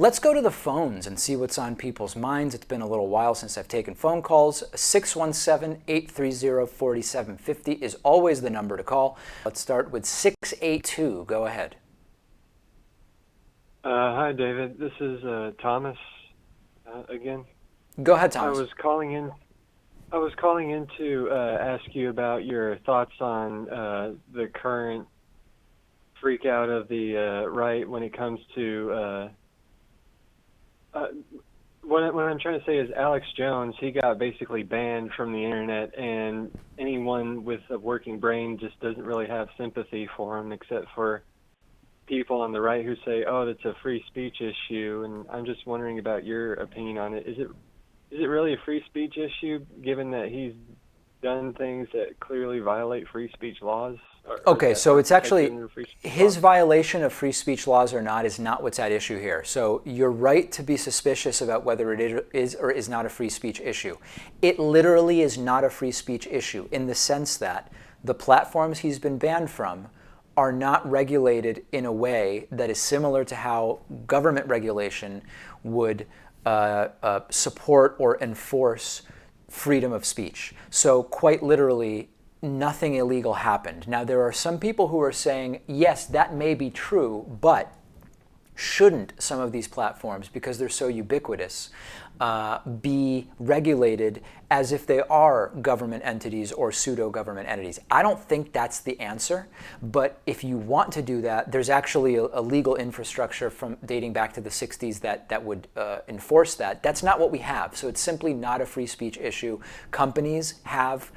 Let's go to the phones and see what's on people's minds. It's been a little while since I've taken phone calls. 617-830-4750 is always the number to call. Let's start with 682. Go ahead. Hi, David. This is Thomas again. Go ahead, Thomas. I was calling in to ask you about your thoughts on the current freak out of the right when it comes to what I'm trying to say is Alex Jones. He got basically banned from the internet, and anyone with a working brain just doesn't really have sympathy for him, except for people on the right who say, "Oh, that's a free speech issue." And I'm just wondering about your opinion on it. Is it really a free speech issue, given that he's done things that clearly violate free speech laws? Okay, so it's actually his violation of free speech laws or not is not what's at issue here. So you're right to be suspicious about whether it is or is not a free speech issue. It literally is not a free speech issue in the sense that the platforms he's been banned from are not regulated in a way that is similar to how government regulation would support or enforce freedom of speech. So quite literally, nothing illegal happened. Now, there are some people who are saying, yes, that may be true, but shouldn't some of these platforms, because they're so ubiquitous, be regulated as if they are government entities or pseudo-government entities? I don't think that's the answer, but if you want to do that, there's actually a legal infrastructure from dating back to the 60s that would enforce that. That's not what we have, so it's simply not a free speech issue. Companies have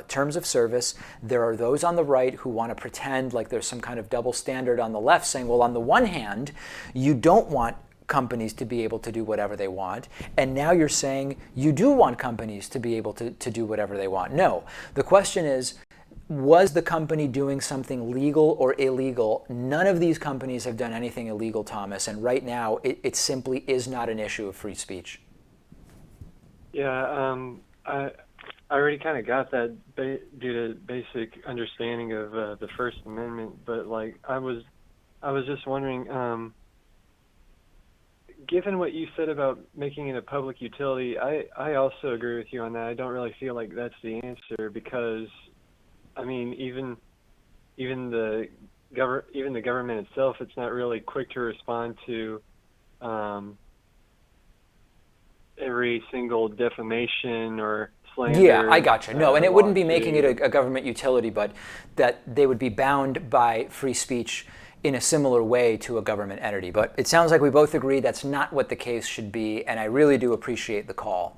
terms of service. There are those on the right who want to pretend like there's some kind of double standard on the left, saying, well, on the one hand, you don't want companies to be able to do whatever they want, and now you're saying you do want companies to be able to do whatever they want. No. The question is, was the company doing something legal or illegal? None of these companies have done anything illegal, Thomas, and right now it simply is not an issue of free speech. Yeah, I already kind of got that due to basic understanding of the First Amendment, but like I was just wondering, given what you said about making it a public utility, I also agree with you on that. I don't really feel like that's the answer, because I mean, even the government itself, it's not really quick to respond to every single defamation or slander. Yeah, I gotcha. No, and it wouldn't be making it a government utility, but that they would be bound by free speech in a similar way to a government entity. But it sounds like we both agree that's not what the case should be, and I really do appreciate the call.